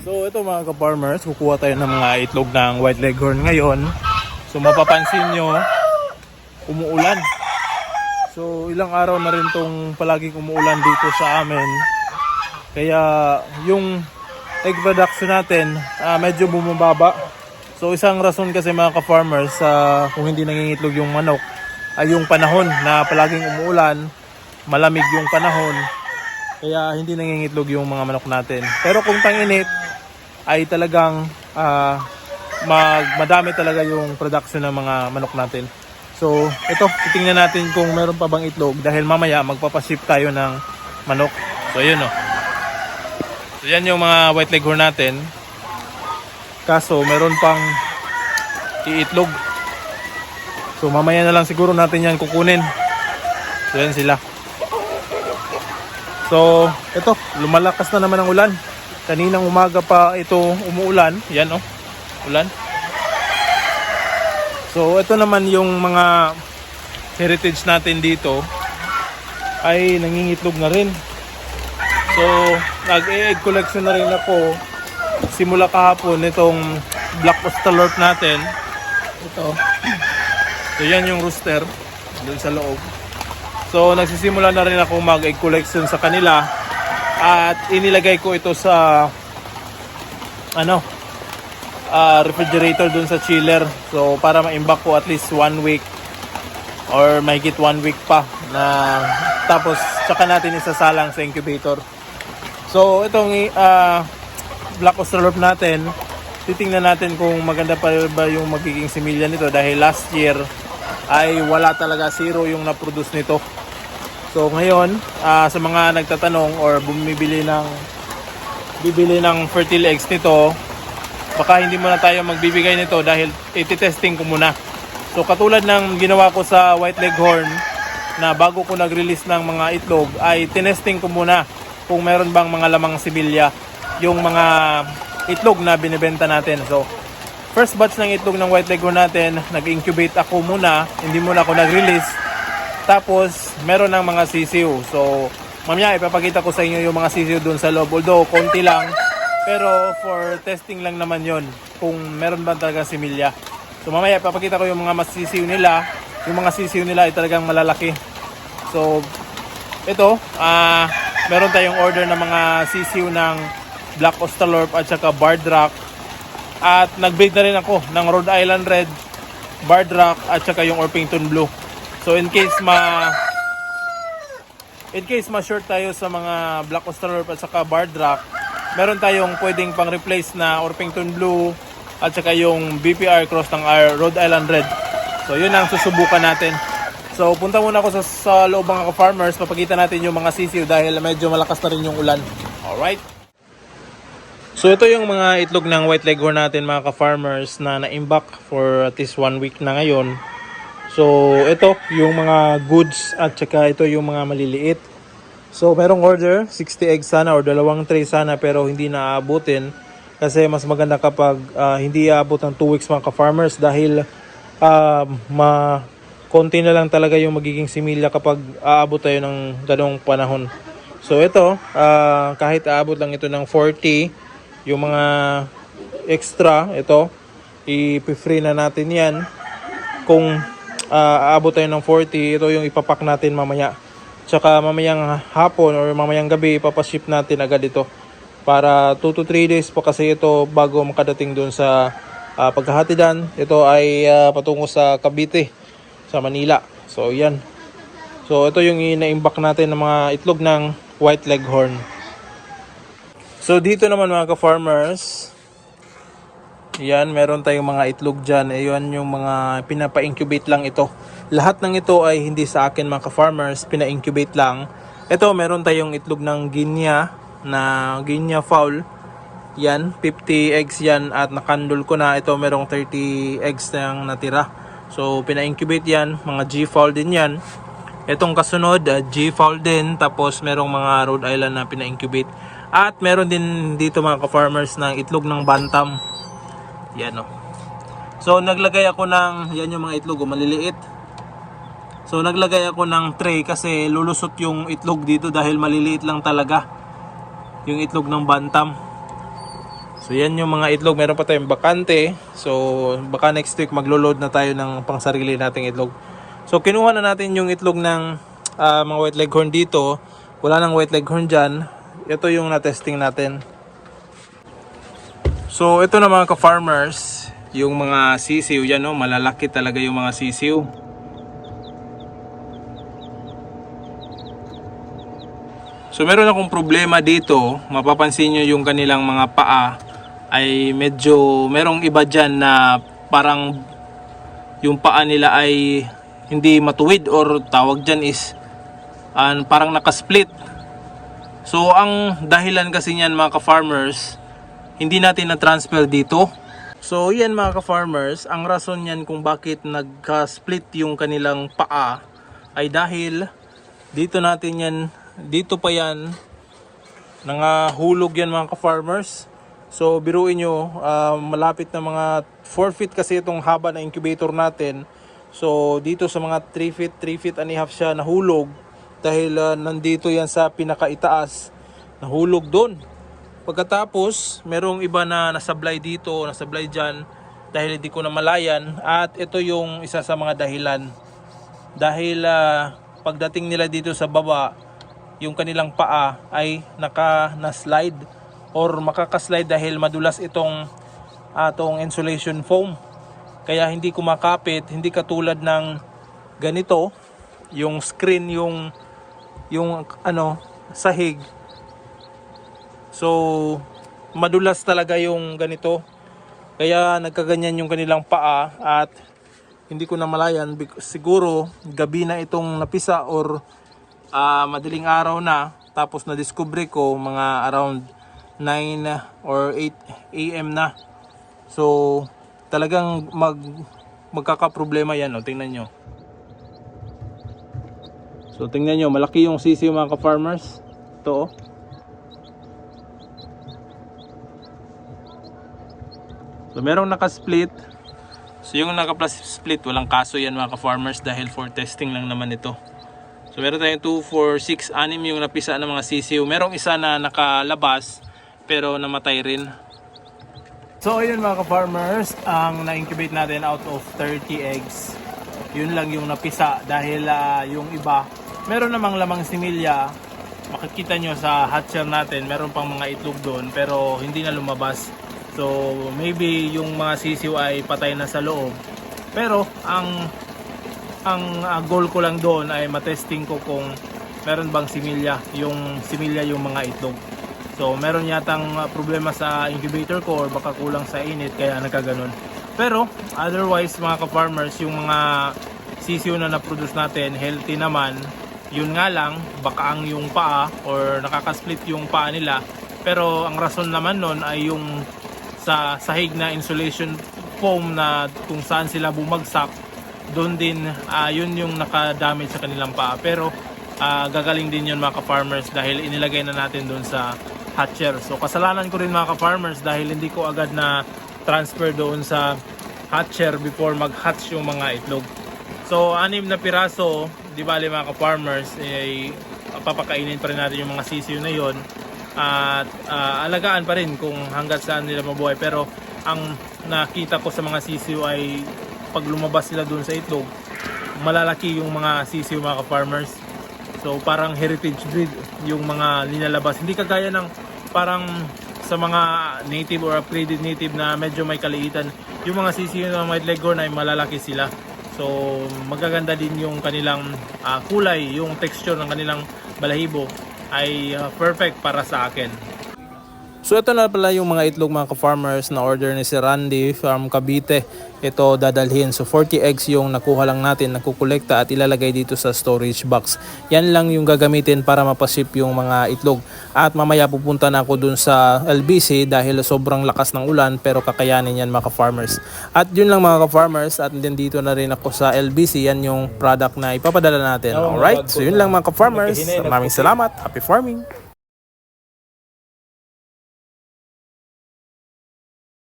So ito mga ka-farmers, kukuha tayo ng mga itlog ng white leghorn ngayon. So mapapansin nyo, umuulan. So ilang araw na rin tong palaging umuulan dito sa amin. Kaya yung egg production natin medyo bumababa. So isang rason kasi mga ka-farmers kung hindi nangingitlog yung manok ay yung panahon na palaging umuulan, malamig yung panahon. Kaya hindi nangingitlog yung mga manok natin. Pero kung tang-init ay talagang madami talaga yung production ng mga manok natin. So ito, titingnan natin kung meron pa bang itlog dahil mamaya magpapaship tayo ng manok. So yun o. So yan yung mga white leghorn natin. Kaso meron pang iitlog. So mamaya na lang siguro natin yan kukunin. So yan sila. So ito, lumalakas na naman ang ulan. Kaninang umaga pa ito umuulan. Yan o, ulan. So ito naman yung mga heritage natin dito ay nangingitlog na rin. So nag-egg collection na rin ako simula kahapon itong black Australorp natin. Ito. So yan yung rooster doon sa loob. So nagsisimula na rin ako mag-egg collection sa kanila at inilagay ko ito sa refrigerator doon sa chiller. So para ma-imbak ko at least 1 week or mahigit 1 week pa na tapos saka natin isasalang sa incubator. So itong black Australorp natin, titingnan natin kung maganda pa ba yung magiging similya nito dahil last year ay wala talaga, zero yung na-produce nito. So ngayon, sa mga nagtatanong or bibili ng fertile eggs nito, baka hindi muna tayo magbibigay nito dahil iti-testing ko muna. So katulad ng ginawa ko sa white leghorn na bago ko nag-release ng mga itlog ay tinesting ko muna kung meron bang mga lamang sibilya yung mga itlog na binibenta natin. So first batch ng itlog ng white leghorn natin, nag-incubate ako muna, hindi muna ako nag-release. Tapos meron ng mga sisiw. So mamaya ipapakita ko sa inyo yung mga sisiw dun sa loob. Although konti lang, pero for testing lang naman yon kung meron ba talaga similya. So mamaya ipapakita ko yung mga sisiw nila. Yung mga sisiw nila ay talagang malalaki. So ito, meron tayong order ng mga sisiw ng black Australorp at saka barred rock. At nag-breed na rin ako ng Rhode Island Red, barred rock at saka yung Orpington Blue. So in case ma-short tayo sa mga black Australorp at saka barred rock, meron tayong pwedeng pang-replace na Orpington Blue at saka yung BPR cross ng Rhode Island Red. So yun ang susubukan natin. So punta muna ako sa loob mga ka-farmers, papakita natin yung mga sisiw dahil medyo malakas na rin yung ulan. Alright. So ito yung mga itlog ng white leghorn natin mga ka-farmers na na-imbak for at least 1 week na ngayon. So ito yung mga goods at saka ito yung mga maliliit. So merong order 60 eggs sana or 2 tray sana pero hindi na aabutin kasi mas maganda kapag hindi aabot ng 2 weeks mga ka-farmers dahil konti na lang talaga yung magiging similya kapag aabot tayo ng ganong panahon. So ito kahit aabot lang ito ng 40, yung mga extra ito i-free na natin yan. Kung aabot tayo ng 40, ito yung ipapak natin mamaya. Tsaka mamayang hapon or mamayang gabi ipapaship natin agad ito. Para 2 to 3 days pa kasi ito bago makadating doon sa paghahatidan. Ito ay patungo sa Cavite, sa Manila. So yan. So ito yung ina-imbak natin ng mga itlog ng white leghorn. So dito naman mga ka-farmers, yan, meron tayong mga itlog dyan. Ayan yung mga pinapa-incubate lang ito. Lahat ng ito ay hindi sa akin mga ka-farmers, pina-incubate lang. Ito, meron tayong itlog ng Guinea, na Guinea fowl. Yan, 50 eggs yan at nakandol ko na. Ito, merong 30 eggs na natira. So, pina-incubate yan. Mga G-fowl din yan. Itong kasunod, G-fowl din. Tapos, merong mga Rhode Island na pina-incubate. At meron din dito mga ka-farmers ng itlog ng bantam. Yan o. So naglagay ako ng, yan yung mga itlog o maliliit. So naglagay ako ng tray kasi lulusot yung itlog dito dahil maliliit lang talaga yung itlog ng bantam. So yan yung mga itlog. Meron pa tayong bakante. So baka next week maglo-load na tayo ng pangsarili nating itlog. So kinuha na natin yung itlog ng mga white leghorn dito. Wala nang white leghorn dyan. Ito yung na-testing natin. So ito na mga ka-farmers, yung mga sisiw. Yan, no? Malalaki talaga yung mga sisiw. So meron akong problema dito. Mapapansin nyo yung kanilang mga paa ay medyo merong iba dyan na parang yung paa nila ay hindi matuwid, or tawag dyan is parang nakasplit. So ang dahilan kasi niyan mga ka-farmers, hindi natin na-transfer dito. So yan mga ka-farmers, ang rason niyan kung bakit nagka-split yung kanilang paa ay dahil dito natin yan, dito pa yan nangahulog yan mga ka-farmers. So biruin nyo, malapit na mga 4 feet kasi itong haba na incubator natin. So dito sa mga 3 feet and a half siya nahulog dahil nandito yan sa pinakaitaas, nahulog doon. Pagkatapos merong iba na nasablay dito, nasablay dyan dahil hindi ko na malayan. At ito yung isa sa mga dahilan, dahil pagdating nila dito sa baba, yung kanilang paa ay na-slide or makakaslide dahil madulas itong insulation foam. Kaya hindi kumakapit, hindi katulad ng ganito, yung screen, yung sahig. So madulas talaga yung ganito. Kaya nagkaganyan yung kanilang paa at hindi ko na malayan, siguro gabi na itong napisa or madaling araw na, tapos na-discover ko mga around 9 or 8 AM na. So talagang magkakaproblema yan, no? Tingnan nyo. So tingnan nyo, malaki yung sisiw mga ka-farmers. Ito, oh. So merong naka-split. So yung naka-split, walang kaso yan mga ka-farmers dahil for testing lang naman ito. So meron tayong 2, 4, 6, 6 yung napisa ng mga sisiw. Merong isa na nakalabas pero namatay rin. So ayun mga ka-farmers, ang na-incubate natin out of 30 eggs, yun lang yung napisa dahil yung iba, meron namang lamang similya. Makikita nyo sa hatcher natin, meron pang mga itlog doon pero hindi na lumabas. So maybe yung mga sisiw ay patay na sa loob. Pero ang goal ko lang doon ay matesting ko kung meron bang similya yung mga itlog. So meron yatang problema sa incubator ko or baka kulang sa init kaya nagkaganon. Pero otherwise mga ka-farmers, yung mga sisiw na na-produce natin healthy naman. Yun nga lang, baka ang yung paa or nakaka-split yung paa nila. Pero ang rason naman nun ay yung sa sahig na insulation foam na kung saan sila bumagsak, doon din yun yung nakadamage sa kanilang paa. Pero gagaling din yun mga ka-farmers dahil inilagay na natin doon sa hatcher. So kasalanan ko rin mga ka-farmers dahil hindi ko agad na transfer doon sa hatcher before mag-hatch yung mga itlog. So 6 na piraso, di bali mga ka-farmers, papakainin pa rin natin yung mga sisiw na yon at alagaan pa rin kung hanggat saan nila mabuhay. Pero ang nakita ko sa mga sisiw ay pag lumabas sila doon sa itlog, malalaki yung mga sisiw mga ka-farmers. So parang heritage breed yung mga linalabas. Hindi kagaya ng parang sa mga native or upgraded native na medyo may kaliitan. Yung mga sisiw ng white leghorn ay malalaki sila. So magaganda din yung kanilang kulay, yung texture ng kanilang balahibo ay perfect para sa akin. So ito na pala yung mga itlog mga ka-farmers na order ni si Randy from Cavite. Ito dadalhin. So 40 eggs yung nakuha lang natin, nakukolekta at ilalagay dito sa storage box. Yan lang yung gagamitin para mapaship yung mga itlog. At mamaya pupunta na ako dun sa LBC dahil sobrang lakas ng ulan pero kakayanin yan mga ka-farmers. At yun lang mga ka-farmers, at din dito na rin ako sa LBC. Yan yung product na ipapadala natin. Alright, so yun lang mga ka-farmers. Maraming salamat. Happy farming!